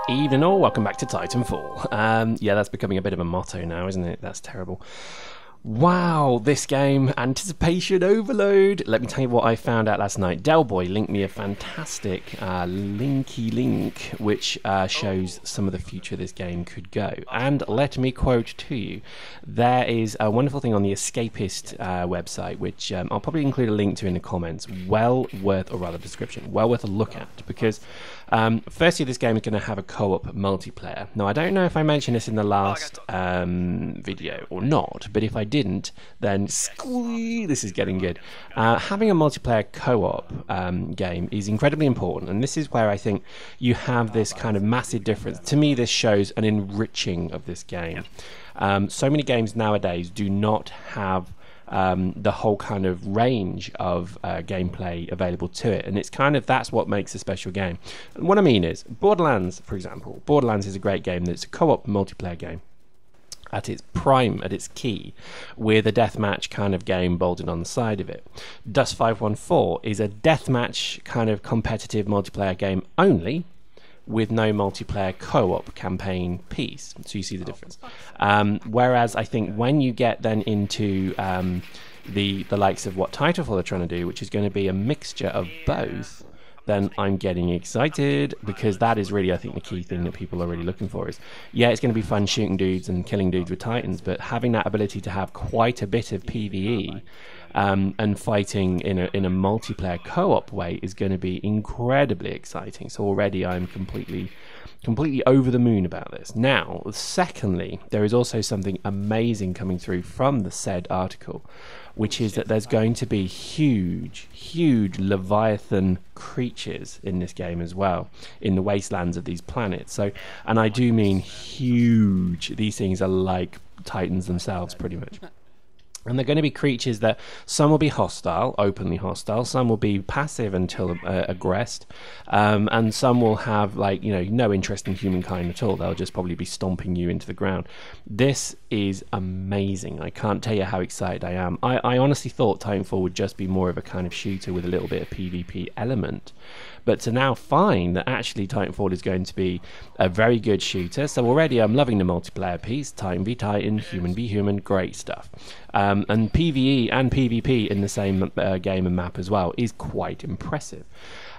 Evening all, welcome back to Titanfall. Yeah, that's becoming a bit of a motto now, isn't it? That's terrible. Wow, this game, anticipation overload. Let me tell you what I found out last night. Delboy linked me a fantastic linky link which shows some of the future this game could go. And let me quote to you, there is a wonderful thing on the Escapist website, which I'll probably include a link to in the comments. Well worth, or rather description, well worth a look at, because firstly, this game is going to have a co-op multiplayer. Now, I don't know if I mentioned this in the last video or not, but if I didn't, then squee, this is getting good. Having a multiplayer co-op game is incredibly important, and this is where I think you have this kind of massive difference. To me, this shows an enriching of this game. So many games nowadays do not have the whole kind of range of gameplay available to it, and it's kind of that's what makes a special game. And what I mean is Borderlands, for example. Borderlands is a great game that's a co-op multiplayer game at its prime, at its key, with a deathmatch kind of game bolted on the side of it. Dust 514 is a deathmatch kind of competitive multiplayer game only, with no multiplayer co-op campaign piece. So you see the difference. Whereas I think when you get then into the likes of what Titanfall are trying to do, which is going to be a mixture of both, then I'm getting excited, because that is really, I think, the key thing that people are really looking for is, yeah, it's going to be fun shooting dudes and killing dudes with Titans, but having that ability to have quite a bit of PvE and fighting in a multiplayer co-op way is going to be incredibly exciting. So already I'm completely over the moon about this. Now, secondly, there is also something amazing coming through from the said article, which is that there's going to be huge Leviathan creatures in this game as well, in the wastelands of these planets. So, and I do mean huge. These things are like Titans themselves, pretty much. And they're going to be creatures that some will be hostile, openly hostile, some will be passive until aggressed, and some will have, like, you know, no interest in humankind at all. They'll just probably be stomping you into the ground. This is amazing. I can't tell you how excited I am. I honestly thought Titanfall would just be more of a kind of shooter with a little bit of PvP element. But to now find that actually Titanfall is going to be a very good shooter. So already I'm loving the multiplayer piece. Titan v Titan, human v human, great stuff. And PvE and PvP in the same game and map as well is quite impressive.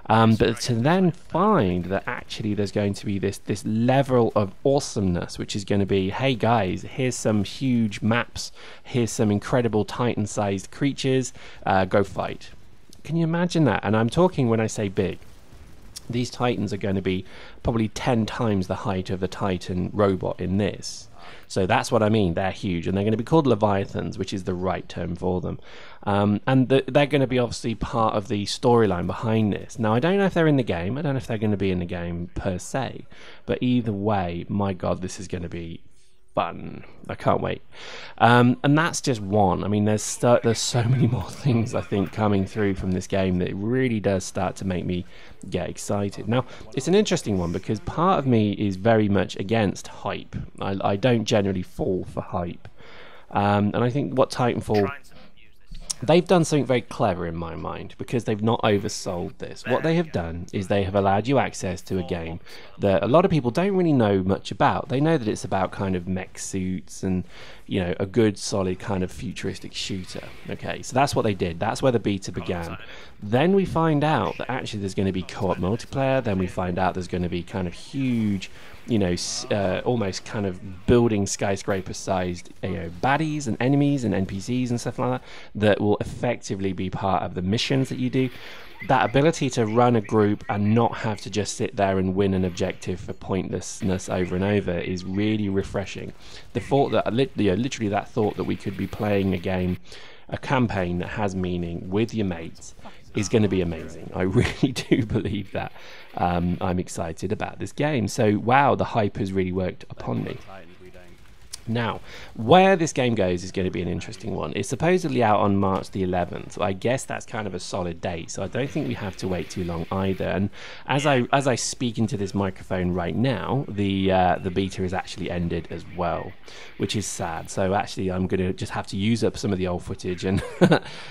But to then find that actually there's going to be this level of awesomeness, which is going to be, hey guys, here's some huge maps, here's some incredible Titan-sized creatures, go fight. Can you imagine that? And I'm talking, when I say big, these Titans are going to be probably 10 times the height of the Titan robot in this. So that's what I mean. They're huge, and they're going to be called Leviathans, which is the right term for them. And they're going to be obviously part of the storyline behind this. Now, I don't know if they're in the game. I don't know if they're going to be in the game per se. But either way, my God, this is going to be fun. I can't wait. And that's just one. I mean, there's so many more things, I think, coming through from this game that it really does start to make me get excited. Now, it's an interesting one, because part of me is very much against hype. I don't generally fall for hype. And I think what Titanfall, they've done something very clever in my mind, because they've not oversold this. What they have done is they have allowed you access to a game that a lot of people don't really know much about. They know that it's about kind of mech suits and, you know, a good solid kind of futuristic shooter. Okay, so that's what they did. That's where the beta began. Then we find out that actually there's going to be co-op multiplayer. Then we find out there's going to be kind of huge, you know, almost kind of building skyscraper-sized, you know, baddies and enemies and NPCs and stuff like that that will effectively be part of the missions that you do. That ability to run a group and not have to just sit there and win an objective for pointlessness over and over is really refreshing. The thought that, literally that thought that we could be playing a game, a campaign that has meaning with your mates, is going to be amazing. I really do believe that. I'm excited about this game. So, wow, the hype has really worked upon me. Now, where this game goes is going to be an interesting one. It's supposedly out on March the 11th. I guess that's kind of a solid date, so I don't think we have to wait too long either. And as I speak into this microphone right now, the beta is actually ended as well, which is sad. So actually, I'm going to just have to use up some of the old footage and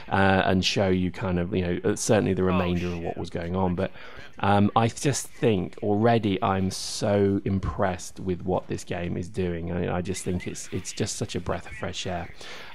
and show you kind of, you know, certainly the remainder of what was going on. But I just think already I'm so impressed with what this game is doing. I just think it's just such a breath of fresh air.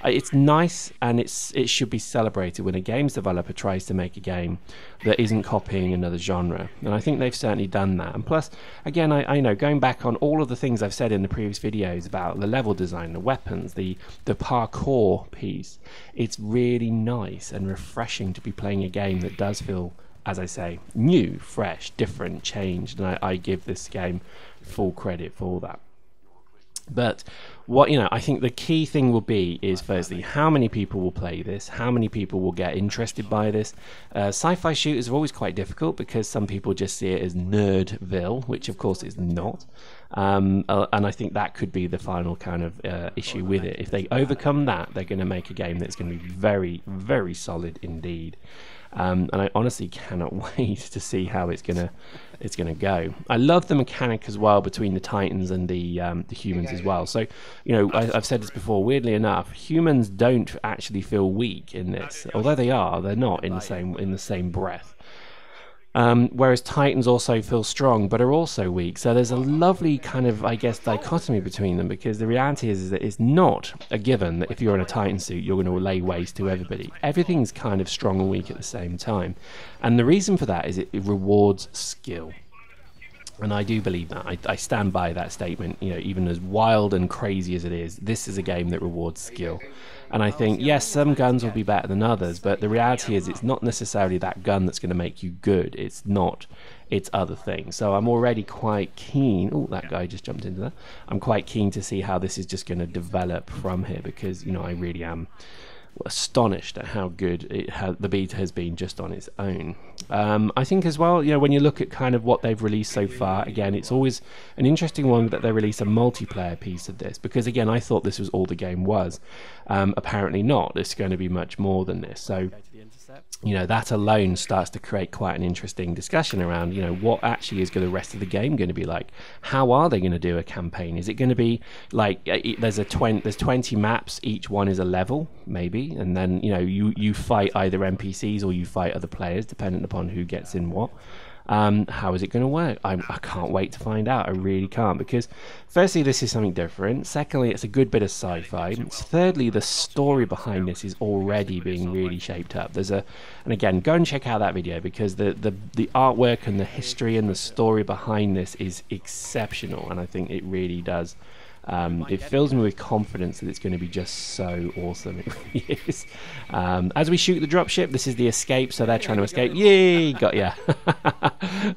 It's nice, and it should be celebrated when a games developer tries to make a game that isn't copying another genre, and I think they've certainly done that. And plus, again, I know, going back on all of the things I've said in the previous videos about the level design, the weapons, the parkour piece, it's really nice and refreshing to be playing a game that does feel, as I say, new, fresh, different, changed, and I give this game full credit for that. But what, you know, I think the key thing will be is, firstly, how many people will play this, how many people will get interested by this. Sci-fi shooters are always quite difficult because some people just see it as nerdville, which of course it's not. And I think that could be the final kind of issue with it. If they overcome that, they're going to make a game that's going to be very, very solid indeed. And I honestly cannot wait to see how it's gonna go. I love the mechanic as well between the Titans and the humans as well. So, you know, I've said this before. Weirdly enough, humans don't actually feel weak in this, although they're not in the same breath. Whereas Titans also feel strong but are also weak. So there's a lovely kind of, I guess, dichotomy between them, because the reality is that it's not a given that if you're in a Titan suit you're going to lay waste to everybody. Everything's kind of strong and weak at the same time, and the reason for that is it rewards skill. And I do believe that. I stand by that statement. You know, even as wild and crazy as it is, this is a game that rewards skill. And I think, yes, some guns will be better than others, but the reality is it's not necessarily that gun that's going to make you good. It's not. It's other things. So I'm already quite keen. Oh, that guy just jumped into that. I'm quite keen to see how this is just going to develop from here, because, you know, I really am astonished at how good the beta has been just on its own. I think as well, you know, when you look at kind of what they've released so far, again, it's always an interesting one that they release a multiplayer piece of this, because again, I thought this was all the game was. Apparently not. It's going to be much more than this. So, you know, that alone starts to create quite an interesting discussion around, you know, what actually is the rest of the game going to be like? How are they going to do a campaign? Is it going to be like there's 20 maps, each one is a level maybe, and then, you know, you fight either NPCs or you fight other players depending upon who gets in what. How is it going to work? I can't wait to find out. I really can't, because firstly, this is something different. Secondly, it's a good bit of sci-fi. Thirdly, the story behind this is already being really shaped up. And again, go and check out that video, because the artwork and the history and the story behind this is exceptional, and I think it really does. It fills me with confidence that it's going to be just so awesome. It really is. As we shoot the dropship, this is the escape, so they're trying to escape. Yay! Got ya.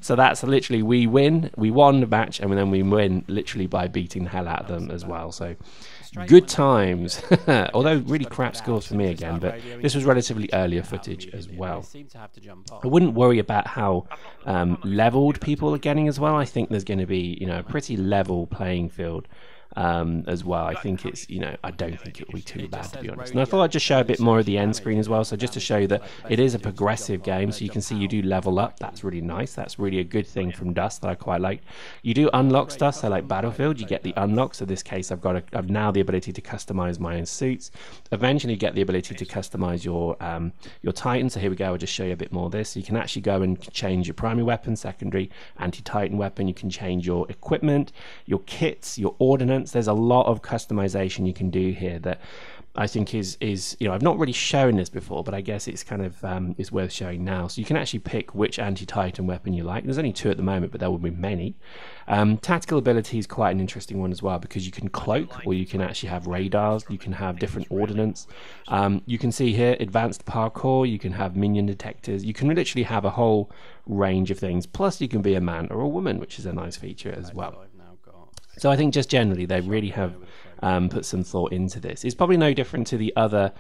So that's literally, we won the match, and then we win literally by beating the hell out of them as well. So good times. Although really crap scores for me again, but this was relatively earlier footage as well. I wouldn't worry about how leveled people are getting as well. I think there's going to be, you know, a pretty level playing field. As well. I think it's, you know, I don't think it'll be too bad, to be honest. And I thought I'd just show a bit more of the end screen as well, so just to show you that it is a progressive game, so you can see you do level up. That's really nice. That's really a good thing from Dust that I quite like. You do unlock stuff, so like Battlefield, you get the unlock. So in this case, I've now the ability to customize my own suits. Eventually you get the ability to customize your Titan. So here we go, I'll just show you a bit more of this. So you can actually go and change your primary weapon, secondary, anti-Titan weapon. You can change your equipment, your kits, your ordnance. There's a lot of customization you can do here that I think is you know, I've not really shown this before, but I guess it's kind of is worth showing now. So you can actually pick which anti-Titan weapon you like. There's only 2 at the moment, but there will be many. Tactical ability is quite an interesting one as well, because you can cloak, or you can actually have radars. You can have different ordnance. You can see here advanced parkour. You can have minion detectors. You can literally have a whole range of things. Plus, you can be a man or a woman, which is a nice feature as well. So I think just generally they really have put some thought into this. It's probably no different to the other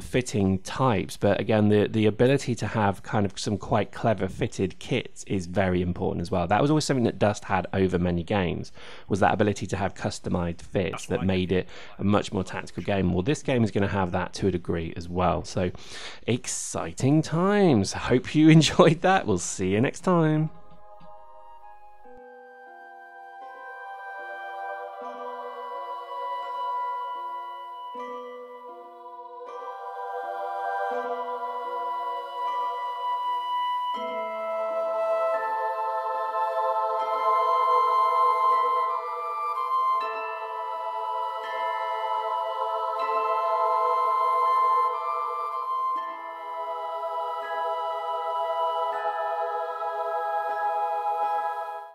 fitting types, but again, the ability to have kind of some quite clever fitted kits is very important as well. That was always something that Dust had over many games, was that ability to have customized fits that made it a much more tactical game. Well, this game is going to have that to a degree as well. So exciting times. Hope you enjoyed that. We'll see you next time.